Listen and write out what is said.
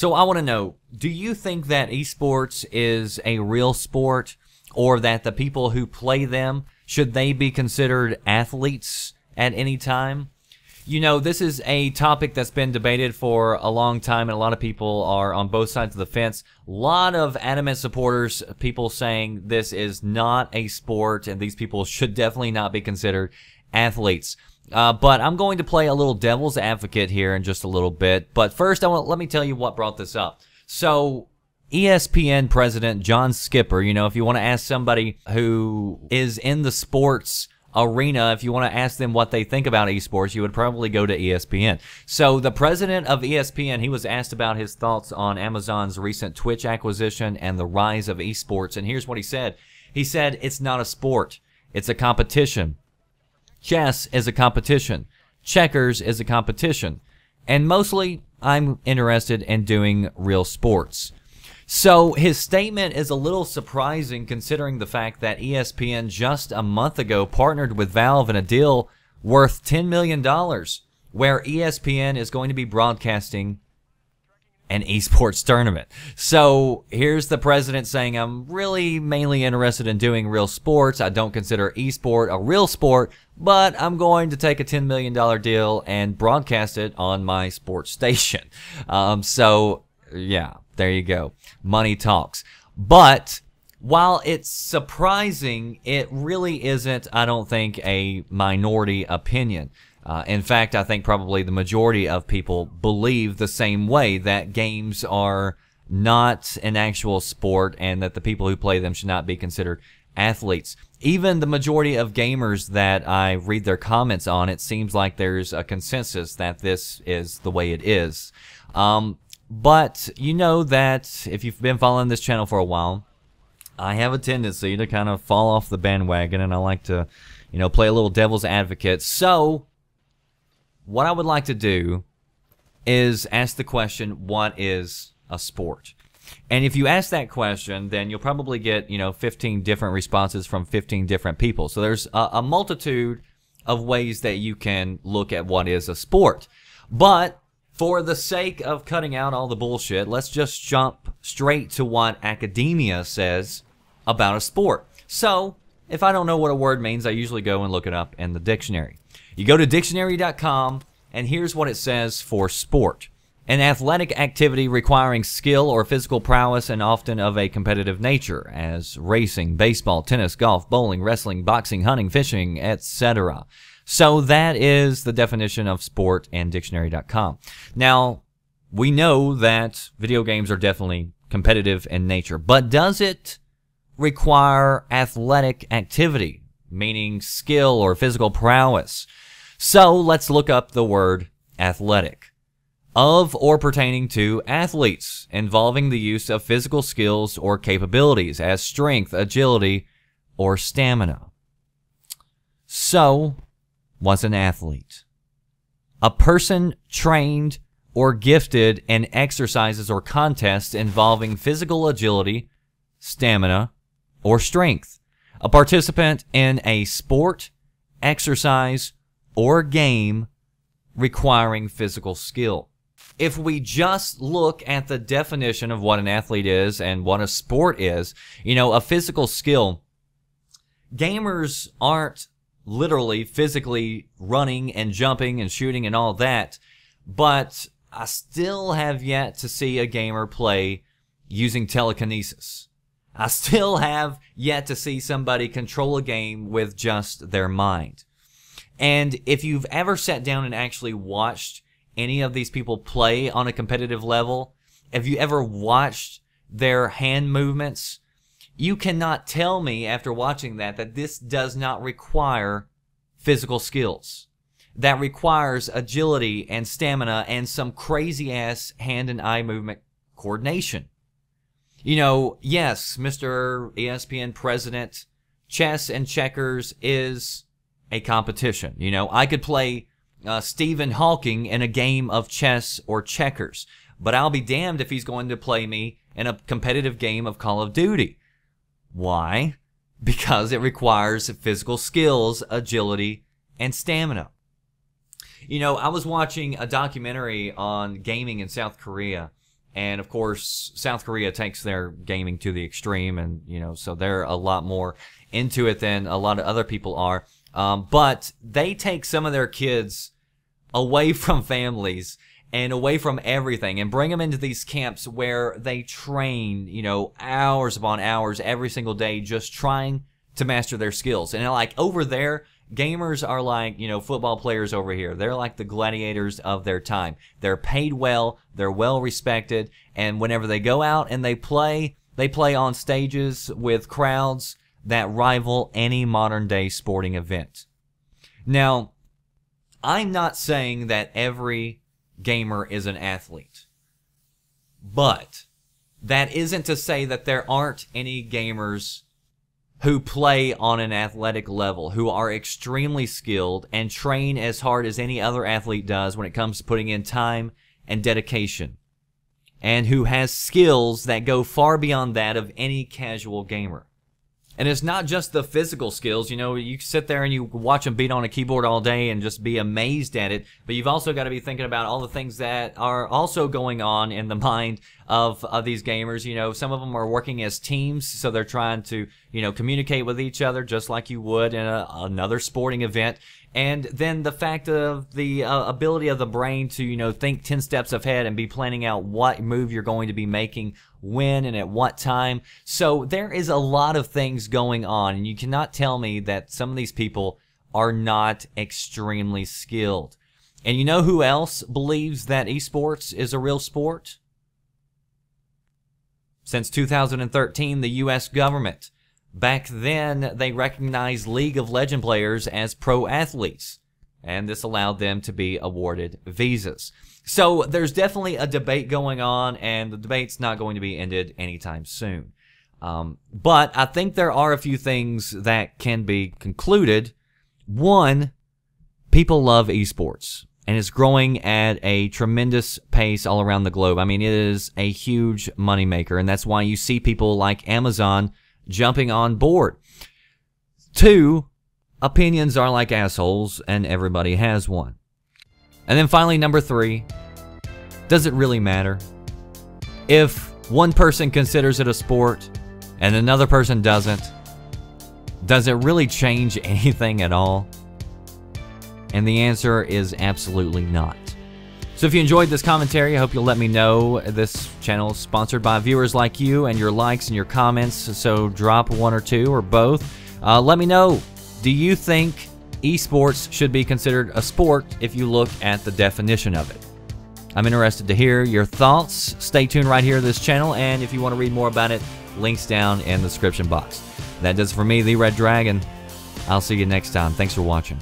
So I want to know, do you think that esports is a real sport, or that the people who play them, should they be considered athletes at any time? You know, this is a topic that's been debated for a long time, and a lot of people are on both sides of the fence. A lot of adamant supporters, people saying this is not a sport, and these people should definitely not be considered athletes. But I'm going to play a little devil's advocate here in just a little bit. But first, let me tell you what brought this up. So, ESPN president John Skipper, you know, if you want to ask somebody who is in the sports arena, if you want to ask them what they think about esports, you would probably go to ESPN. So the president of ESPN, he was asked about his thoughts on Amazon's recent Twitch acquisition and the rise of esports, and here's what he said. He said, "It's not a sport, it's a competition. Chess is a competition. Checkers is a competition. And mostly, I'm interested in doing real sports." So his statement is a little surprising considering the fact that ESPN just a month ago partnered with Valve in a deal worth $10 million, where ESPN is going to be broadcasting an esports tournament. So here's the president saying, "I'm really mainly interested in doing real sports. I don't consider esport a real sport, but I'm going to take a $10 million deal and broadcast it on my sports station." So yeah, there you go. Money talks. But while it's surprising, it really isn't, I don't think, a minority opinion. In fact, I think probably the majority of people believe the same way, that games are not an actual sport and that the people who play them should not be considered athletes. Even the majority of gamers that I read their comments on, it seems like there's a consensus that this is the way it is. But you know that if you've been following this channel for a while, I have a tendency to kind of fall off the bandwagon, and I like to, you know, play a little devil's advocate. So what I would like to do is ask the question, what is a sport? And if you ask that question, then you'll probably get, you know, 15 different responses from 15 different people. So there's a multitude of ways that you can look at what is a sport. But for the sake of cutting out all the bullshit, let's just jump straight to what academia says about a sport. So, if I don't know what a word means, I usually go and look it up in the dictionary. You go to dictionary.com, and here's what it says for sport: an athletic activity requiring skill or physical prowess and often of a competitive nature, as racing, baseball, tennis, golf, bowling, wrestling, boxing, hunting, fishing, etc. So that is the definition of sport in dictionary.com. Now, we know that video games are definitely competitive in nature, but does it require athletic activity, meaning skill or physical prowess? So let's look up the word athletic. Of or pertaining to athletes, involving the use of physical skills or capabilities as strength, agility, or stamina. So, what's an athlete? A person trained or gifted in exercises or contests involving physical agility, stamina, or strength. A participant in a sport, exercise, or game requiring physical skill. If we just look at the definition of what an athlete is and what a sport is, you know, a physical skill, gamers aren't literally physically running and jumping and shooting and all that, but I still have yet to see a gamer play using telekinesis. I still have yet to see somebody control a game with just their mind. And if you've ever sat down and actually watched any of these people play on a competitive level, have you ever watched their hand movements? You cannot tell me after watching that this does not require physical skills. That requires agility and stamina and some crazy-ass hand and eye movement coordination. You know, yes, Mr. ESPN President, chess and checkers is a competition. You know, I could play Stephen Hawking in a game of chess or checkers, but I'll be damned if he's going to play me in a competitive game of Call of Duty. Why? Because it requires physical skills, agility, and stamina. You know, I was watching a documentary on gaming in South Korea, And of course, South Korea takes their gaming to the extreme, and so they're a lot more into it than a lot of other people are. But they take some of their kids away from families and away from everything and bring them into these camps where they train, hours upon hours every single day just trying to master their skills. And like over there, gamers are like, football players over here. They're like the gladiators of their time. They're paid well, they're well respected, and whenever they go out and they play on stages with crowds that rival any modern day sporting event. Now, I'm not saying that every gamer is an athlete, but that isn't to say that there aren't any gamers who play on an athletic level, who are extremely skilled and train as hard as any other athlete does when it comes to putting in time and dedication, and who has skills that go far beyond that of any casual gamer. And it's not just the physical skills. You sit there and you watch them beat on a keyboard all day and just be amazed at it. But you've also got to be thinking about all the things that are also going on in the mind of these gamers. Some of them are working as teams, so they're trying to, communicate with each other just like you would in another sporting event. And then the fact of the ability of the brain to, think 10 steps ahead and be planning out what move you're going to be making, when and at what time. So there is a lot of things going on, and you cannot tell me that some of these people are not extremely skilled. And you know who else believes that esports is a real sport? Since 2013, the U.S. government. Back then, they recognized League of Legends players as pro athletes, and this allowed them to be awarded visas. So there's definitely a debate going on, and the debate's not going to be ended anytime soon. But I think there are a few things that can be concluded. One, people love esports, and it's growing at a tremendous pace all around the globe. I mean, it is a huge moneymaker, and that's why you see people like Amazon jumping on board. Two, opinions are like assholes, and everybody has one. And then finally, number three, does it really matter? If one person considers it a sport and another person doesn't, does it really change anything at all? And the answer is absolutely not. So if you enjoyed this commentary, I hope you'll let me know. This channel is sponsored by viewers like you, and your likes and your comments, so drop one or two or both. Let me know, do you think esports should be considered a sport if you look at the definition of it? I'm interested to hear your thoughts. Stay tuned right here to this channel, and if you want to read more about it, links down in the description box. That does it for me, the Red Dragon. I'll see you next time. Thanks for watching.